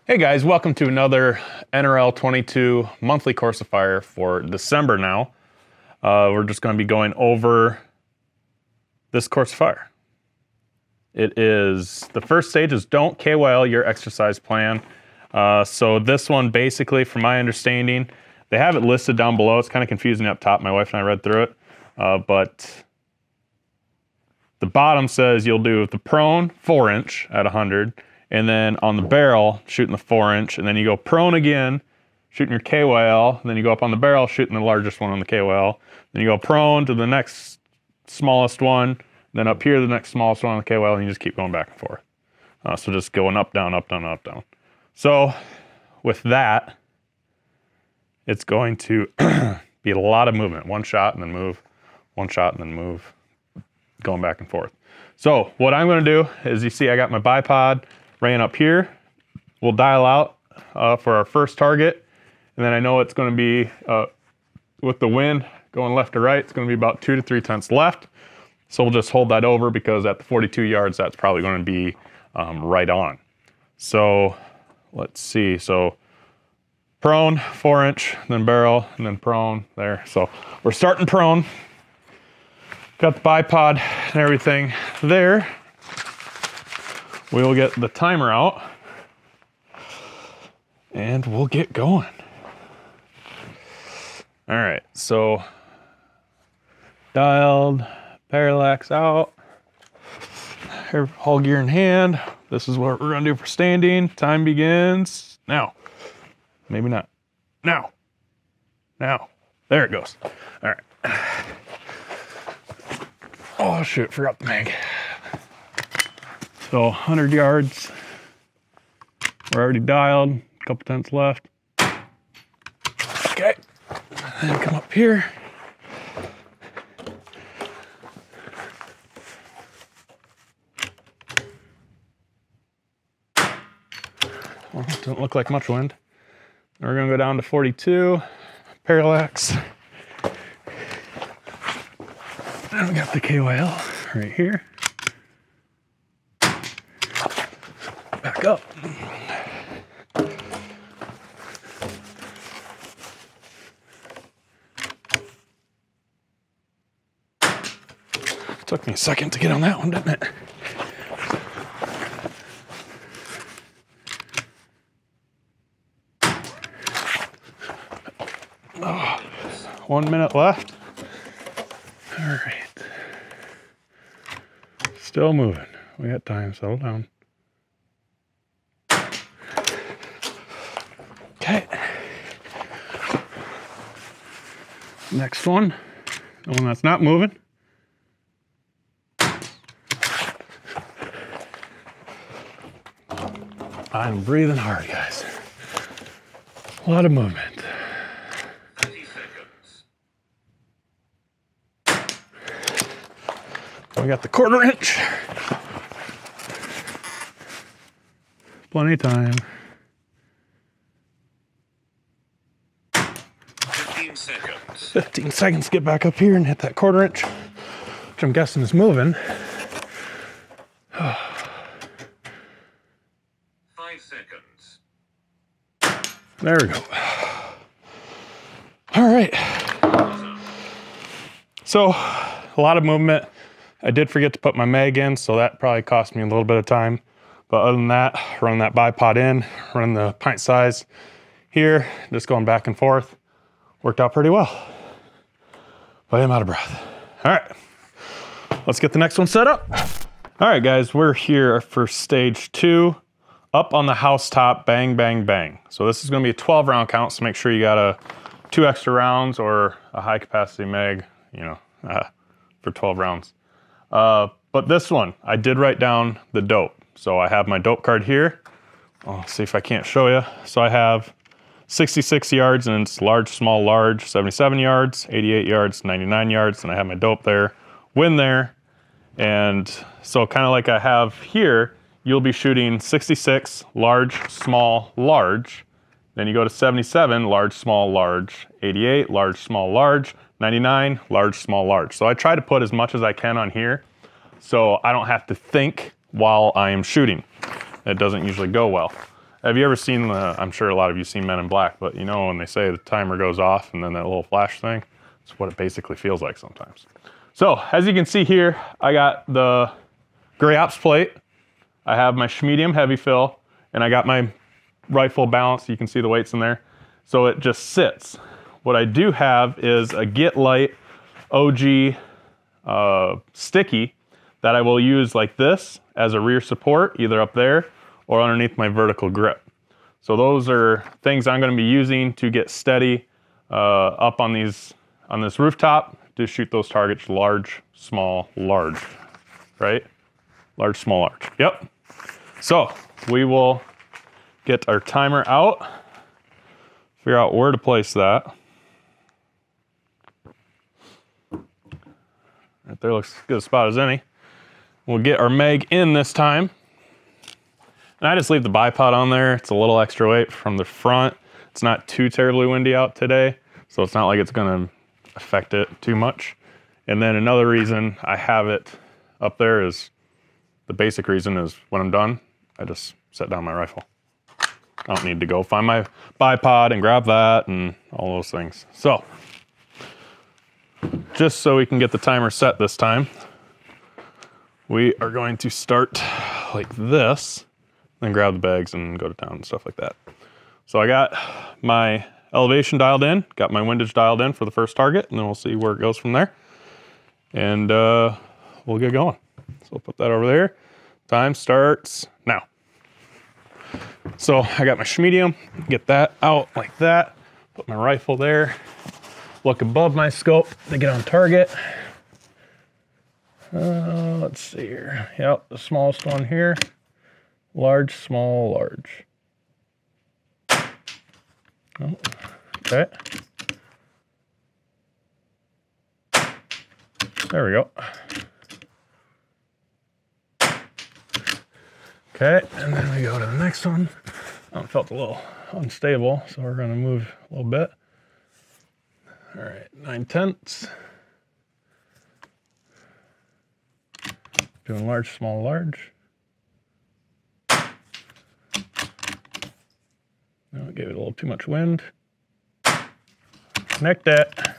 Hey guys, welcome to another NRL22 monthly course of fire for December now. We're just going to be going over this course of fire. It is, the first stage is don't KYL your exercise plan. So this one basically, from my understanding, they have it listed down below. It's kind of confusing up top. My wife and I read through it. But the bottom says you'll do the prone 4-inch at 100. And then on the barrel, shooting the 4-inch, and then you go prone again, shooting your KYL, and then you go up on the barrel, shooting the largest one on the KYL. Then you go prone to the next smallest one, then up here the next smallest one on the KYL, and you just keep going back and forth. So just going up, down, up, down, up, down. So with that, it's going to be a lot of movement. One shot and then move, one shot and then move, going back and forth. So what I'm going to do is, you see I got my bipod ran up here. We'll dial out for our first target, and then I know it's going to be with the wind going left to right, it's going to be about 2 to 3 tenths left. So we'll just hold that over, because at the 42 yards that's probably going to be right on. So let's see, so prone 4-inch, then barrel, and then prone there. So we're starting prone, got the bipod and everything there. We'll get the timer out and we'll get going. All right, so dialed, parallax out, all gear in hand. This is what we're gonna do for standing. Time begins now. Maybe not. Now. Now. There it goes. All right. Oh shoot, forgot the mag. So 100 yards, we're already dialed, a couple tenths left. Okay, and then come up here. Well, doesn't look like much wind. And we're gonna go down to 42, parallax. And we got the KYL right here. Back up. Took me a second to get on that one, didn't it? Oh, 1 minute left. All right. Still moving. We got time, settle down. Okay. Next one, the one that's not moving. I'm breathing hard, guys. A lot of movement. 30 seconds. We got the 1/4 inch. Plenty of time. 15 seconds to get back up here and hit that 1/4 inch, which I'm guessing is moving. 5 seconds. There we go. All right. So a lot of movement. I did forget to put my mag in, so that probably cost me a little bit of time. But other than that, run that bipod in, run the pint size here, just going back and forth. Worked out pretty well. But I'm out of breath. All right, let's get the next one set up. All right, guys, we're here for stage 2, up on the housetop, bang, bang, bang. So this is gonna be a 12 round count, so make sure you got 2 extra rounds or a high capacity mag, for 12 rounds. But this one, I did write down the dope. So I have my dope card here. I'll see if I can't show you. So I have 66 yards, and it's large, small, large, 77 yards, 88 yards, 99 yards, and I have my dope there, win there. And so kind of like I have here, you'll be shooting 66, large, small, large. Then you go to 77, large, small, large, 88, large, small, large, 99, large, small, large. So I try to put as much as I can on here so I don't have to think while I am shooting. It doesn't usually go well. Have you ever seen I'm sure a lot of you seen Men in Black, but you know when they say the timer goes off and then that little flash thing, it's what it basically feels like sometimes. So as you can see here, I got the gray ops plate, I have my medium heavy fill, and I got my rifle balance. You can see the weights in there. So it just sits. What I do have is a Get Light OG sticky that I will use like this as a rear support, either up there or underneath my vertical grip. So those are things I'm going to be using to get steady up on this rooftop to shoot those targets large, small, large, right? Large, small, large. Yep. So we will get our timer out, figure out where to place that. Right there looks as good a spot as any. We'll get our mag in this time. And I just leave the bipod on there. It's a little extra weight from the front. It's not too terribly windy out today, so it's not like it's gonna affect it too much. And then another reason I have it up there is, the basic reason is when I'm done, I just set down my rifle. I don't need to go find my bipod and grab that and all those things. So, just so we can get the timer set this time, we are going to start like this, then grab the bags and go to town and stuff like that. So I got my elevation dialed in, got my windage dialed in for the first target, and then we'll see where it goes from there. And we'll get going. So we'll put that over there. Time starts now. So I got my medium, get that out like that, put my rifle there, look above my scope to get on target. Let's see here. Yep, the smallest one here. Large, small, large. Oh, okay. There we go. Okay, and then we go to the next one. It felt a little unstable, so we're gonna move a little bit. All right, 9/10. Doing large, small, large. No, it gave it a little too much wind. Connect that.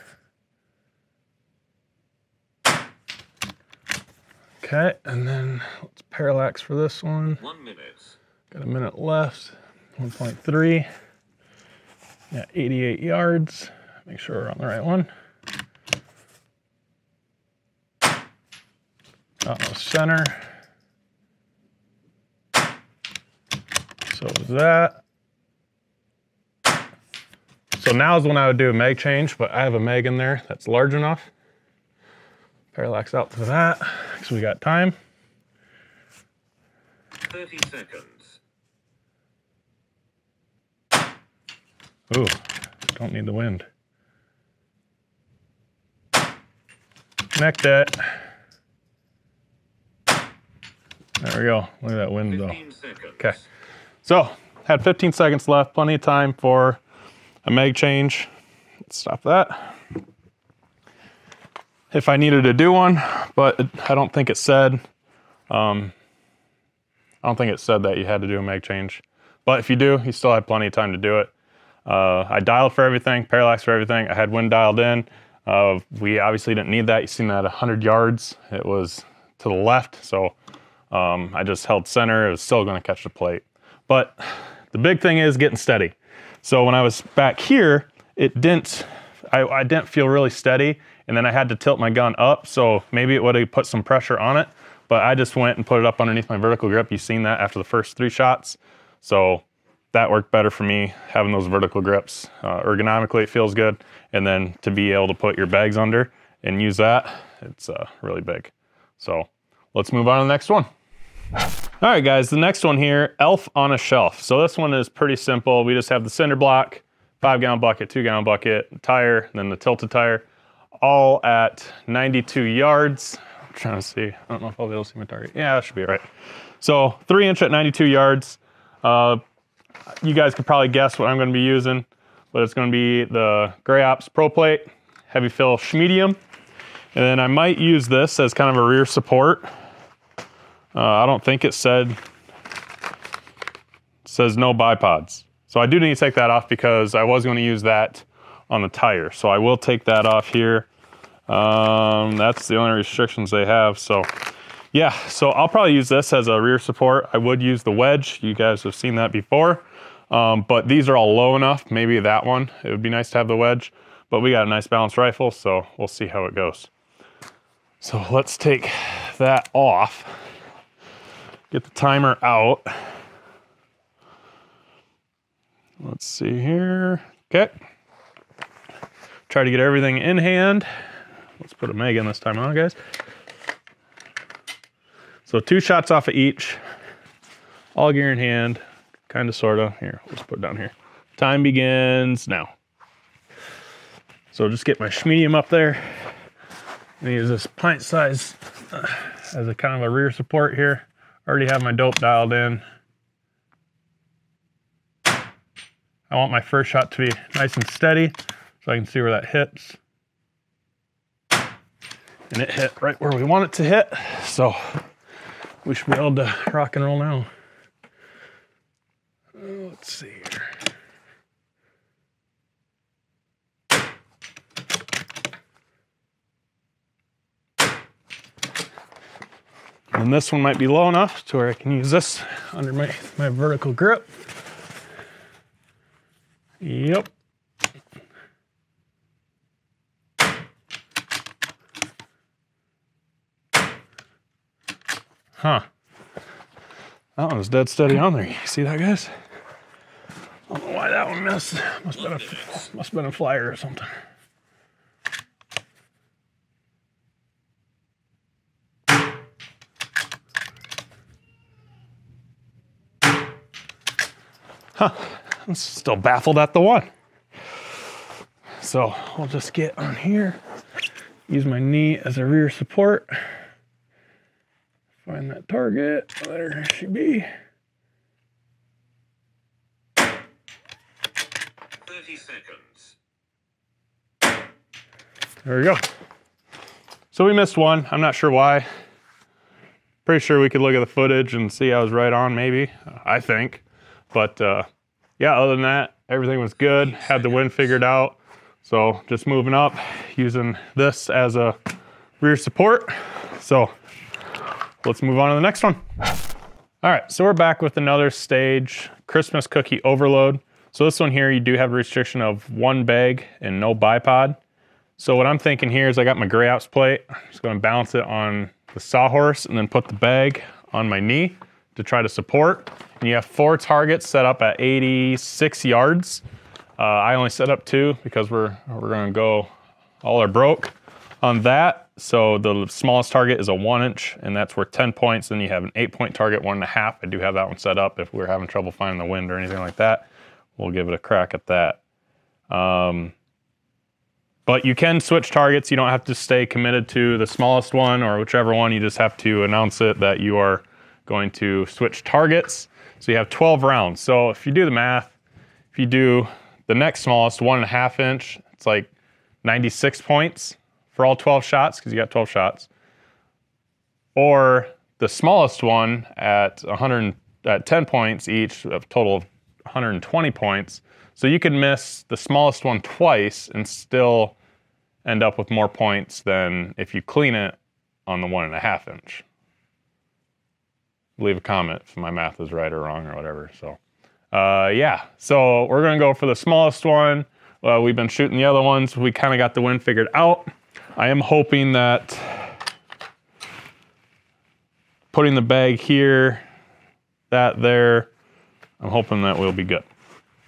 Okay, and then let's parallax for this one. 1 minute. Got a minute left. 1.3. Yeah, 88 yards. Make sure we're on the right one. Almost center. So is that. So now is when I would do a mag change, but I have a mag in there that's large enough. Parallax out to that, because we got time. 30 seconds. Ooh, don't need the wind. Connect that. There we go. Look at that wind though. 15 seconds. Okay. So, had 15 seconds left, plenty of time for a mag change. Let's stop that. If I needed to do one, but I don't think it said, I don't think it said that you had to do a mag change. But if you do, you still have plenty of time to do it. I dialed for everything, parallax for everything. I had wind dialed in. We obviously didn't need that. You've seen that at 100 yards. It was to the left, so I just held center. It was still gonna catch the plate. But the big thing is getting steady. So when I was back here, it didn't, I didn't feel really steady, and then I had to tilt my gun up, so maybe it would have put some pressure on it, but I just went and put it up underneath my vertical grip. You've seen that after the first 3 shots. So that worked better for me, having those vertical grips. Ergonomically, it feels good, and then to be able to put your bags under and use that, it's really big. So let's move on to the next one. All right, guys, the next one here, Elf on a Shelf. So this one is pretty simple. We just have the cinder block, 5-gallon bucket, 2-gallon bucket, tire, and then the tilted tire, all at 92 yards. I'm trying to see. I don't know if I'll be able to see my target. Yeah, that should be right. So 3-inch at 92 yards. You guys could probably guess what I'm going to be using, but it's going to be the Gray Ops Pro Plate, heavy fill medium. And then I might use this as kind of a rear support. I don't think it said says no bipods. So I do need to take that off because I was going to use that on the tire. So I will take that off here. That's the only restrictions they have. So yeah, so I'll probably use this as a rear support. I would use the wedge. You guys have seen that before. But these are all low enough. Maybe that one, it would be nice to have the wedge. But we got a nice balanced rifle, so we'll see how it goes. So let's take that off. Get the timer out. Let's see here. Okay. Try to get everything in hand. Let's put a mag in this time on, guys. So 2 shots off of each. All gear in hand. Kind of, sort of. Here, let's put it down here. Time begins now. So just get my medium up there. I'm gonna use this pint size as a kind of a rear support here. Already have my dope dialed in. I want my first shot to be nice and steady so I can see where that hits. And it hit right where we want it to hit. So we should be able to rock and roll now. Let's see here. And this one might be low enough to where I can use this under my vertical grip. Yep. Huh. That one was dead steady on there. You see that, guys? I don't know why that one missed. Must have been a flyer or something. Huh. I'm still baffled at the one. So I'll just get on here, use my knee as a rear support. Find that target. There she be. 30 seconds. There we go. So we missed one. I'm not sure why. Pretty sure we could look at the footage and see I was right on, maybe. I think. But yeah, other than that, everything was good. Had the wind figured out. So just moving up, using this as a rear support. So let's move on to the next one. All right, so we're back with another stage, Christmas cookie overload. So this one here, you do have a restriction of 1 bag and no bipod. So what I'm thinking here is I got my gray ops plate. I'm just gonna balance it on the sawhorse and then put the bag on my knee to try to support. And you have 4 targets set up at 86 yards. I only set up 2 because we're gonna go all or broke on that. So the smallest target is a 1-inch, and that's worth 10 points. Then you have an 8-point target, 1.5. I do have that one set up. If we're having trouble finding the wind or anything like that, we'll give it a crack at that. But you can switch targets. You don't have to stay committed to the smallest one or whichever one. You just have to announce it that you are going to switch targets. So you have 12 rounds. So if you do the math, if you do the next smallest, 1.5 inch, it's like 96 points for all 12 shots, because you got 12 shots. Or the smallest one at 10 points each, a total of 120 points. So you could miss the smallest one twice and still end up with more points than if you clean it on the 1.5 inch. Leave a comment if my math is right or wrong or whatever. So yeah, so we're gonna go for the smallest one. We've been shooting the other ones. We kind of got the wind figured out. I am hoping that putting the bag here, that there, I'm hoping that we'll be good.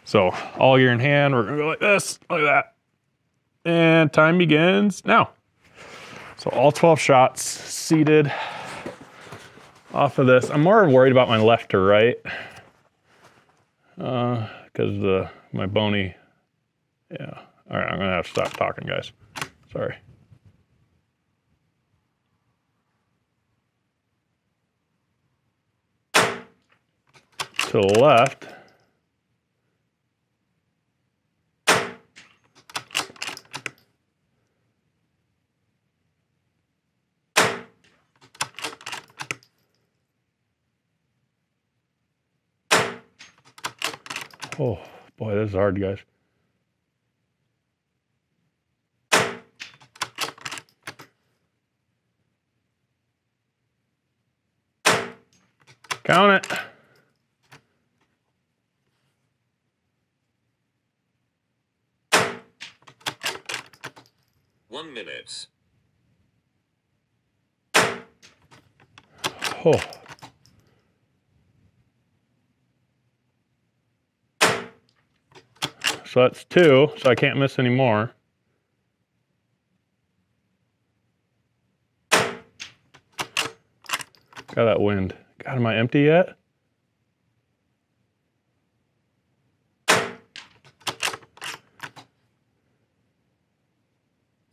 So all gear in hand, we're gonna go like this, like that. And time begins now. So all 12 shots seated off of this. I'm more worried about my left to right because my bony, yeah. All right, I'm gonna have to stop talking, guys. Sorry. To the left. Oh, boy, this is hard, guys. Count it. One minute. Oh. So that's 2, so I can't miss any more. Got that wind. God, am I empty yet?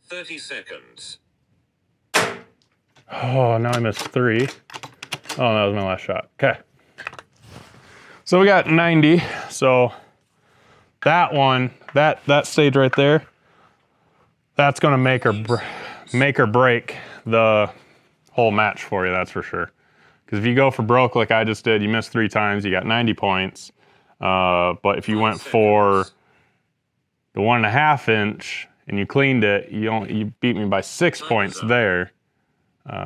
Thirty seconds. Oh, now I missed 3. Oh, that was my last shot. Okay. So we got 90. So that one, that stage right there, that's gonna make or break the whole match for you, that's for sure. Because if you go for broke like I just did, you missed 3 times, you got 90 points. But if you went for the 1.5 inch and you cleaned it, you beat me by 6 points there.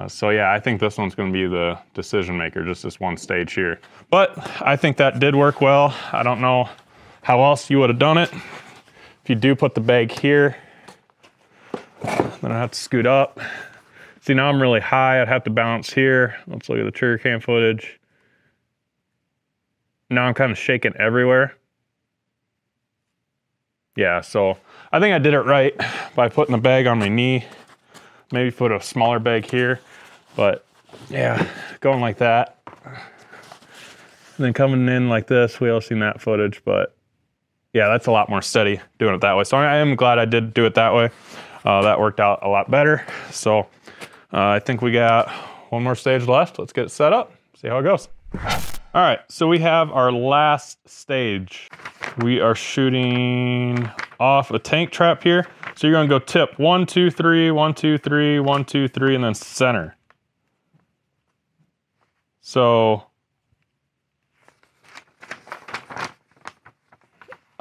So yeah, I think this one's going to be the decision maker, just this one stage here. But I think that did work well. I don't know how else you would have done it. If you do put the bag here, then I have to scoot up. See, now I'm really high. I'd have to bounce here. Let's look at the trigger cam footage. Now I'm kind of shaking everywhere. Yeah, so I think I did it right by putting the bag on my knee. Maybe put a smaller bag here, but yeah, going like that. And then coming in like this, we all seen that footage, but yeah, that's a lot more steady doing it that way. So I am glad I did do it that way. That worked out a lot better. So I think we got one more stage left. Let's get it set up, see how it goes. All right, so we have our last stage. We are shooting off a tank trap here. So you're gonna go tip 1, 2, 3, 1, 2, 3, 1, 2, 3, and then center. So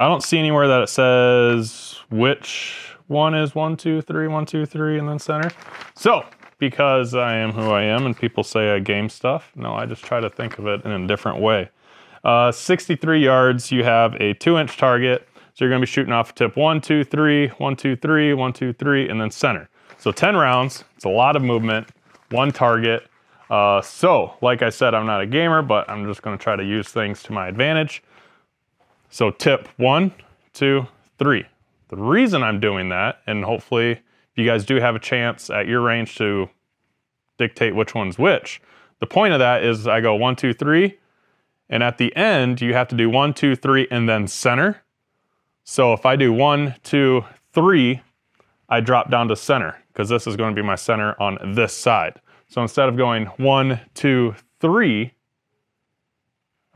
I don't see anywhere that it says which one is 1, 2, 3, 1, 2, 3, and then center. So because I am who I am and people say I game stuff, no, I just try to think of it in a different way. 63 yards, you have a 2-inch target. So you're gonna be shooting off tip 1, 2, 3, 1, 2, 3, 1, 2, 3, and then center. So 10 rounds, it's a lot of movement, 1 target. So like I said, I'm not a gamer, but I'm just gonna try to use things to my advantage. So tip 1, 2, 3. The reason I'm doing that, and hopefully if you guys do have a chance at your range to dictate which one's which, the point of that is I go 1, 2, 3, and at the end, you have to do 1, 2, 3, and then center. So if I do 1, 2, 3, I drop down to center because this is going to be my center on this side. So instead of going 1, 2, 3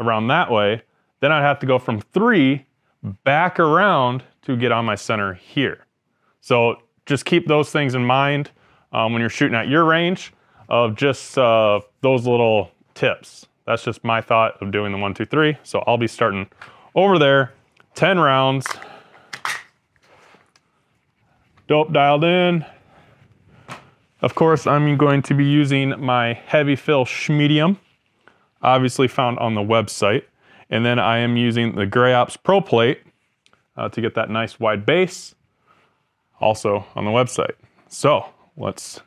around that way, then I'd have to go from 3 back around to get on my center here. So just keep those things in mind when you're shooting at your range of just those little tips. That's just my thought of doing the 1, 2, 3. So I'll be starting over there. 10 rounds. Dope dialed in. Of course, I'm going to be using my heavy fill medium, obviously found on the website. And then I am using the Gray Ops Pro Plate to get that nice wide base, also on the website. So let's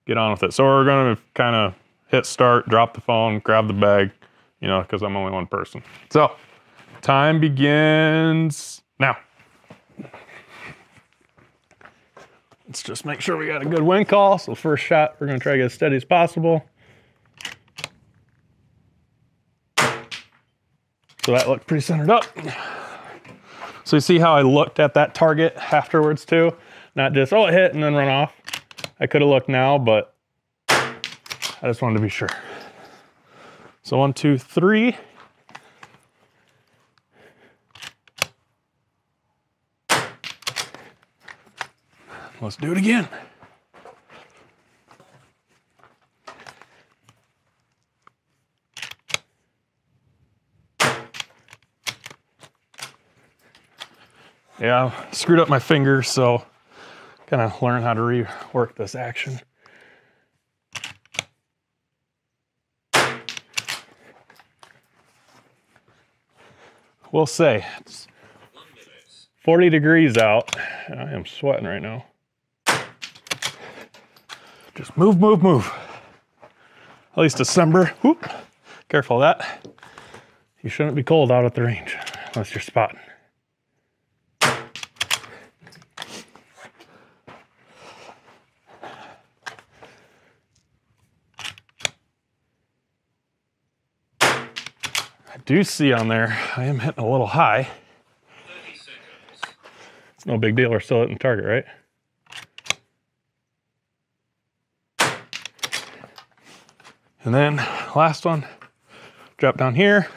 get on with it. So we're gonna kind of hit start, drop the phone, grab the bag, you know, because I'm only one person. So time begins now. Let's just make sure we got a good wind call. So first shot, we're gonna try to get as steady as possible. So that looked pretty centered up. So you see how I looked at that target afterwards too? Not just, oh, it hit and then run off. I could have looked now, but I just wanted to be sure. So 1, 2, 3. Let's do it again. Yeah, screwed up my fingers, so kind of learn how to rework this action. We'll say it's 40 degrees out, and I am sweating right now. Just move, move, move. At least December. Whoop. Careful of that. You shouldn't be cold out at the range unless you're spotting. I do see on there, I am hitting a little high. 30 seconds. It's no big deal, we're still hitting target, right? And then last one, drop down here.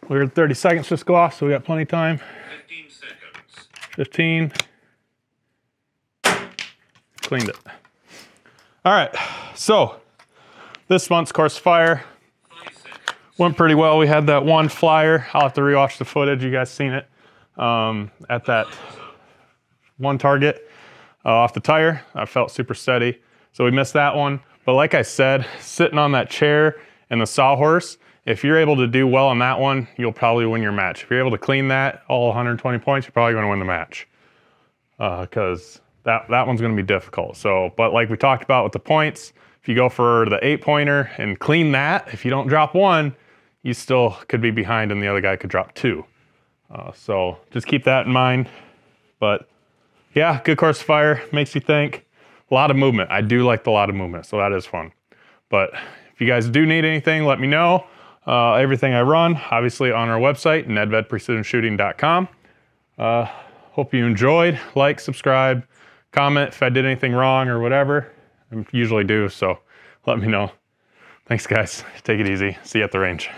We're at 30 seconds just go off, so we got plenty of time. 15 seconds. 15. Cleaned it. All right, so this month's course fire 5 seconds. went pretty well. We had that one flyer. I'll have to rewatch the footage. You guys seen it at that one target off the tire. I felt super steady. So we missed that one. But like I said, sitting on that chair and the sawhorse, if you're able to do well on that one, you'll probably win your match. If you're able to clean that, all 120 points, you're probably going to win the match. Because that one's going to be difficult. So, but like we talked about with the points, if you go for the 8-pointer and clean that, if you don't drop one, you still could be behind and the other guy could drop 2. So just keep that in mind. But yeah, good course fire, makes you think. A lot of movement. I do like the lot of movement, so that is fun. But if you guys do need anything, let me know. Everything I run, obviously on our website, nedvedprecisionshooting.com. Hope you enjoyed. Like, subscribe, comment if I did anything wrong or whatever. I usually do, so let me know. Thanks, guys. Take it easy. See you at the range.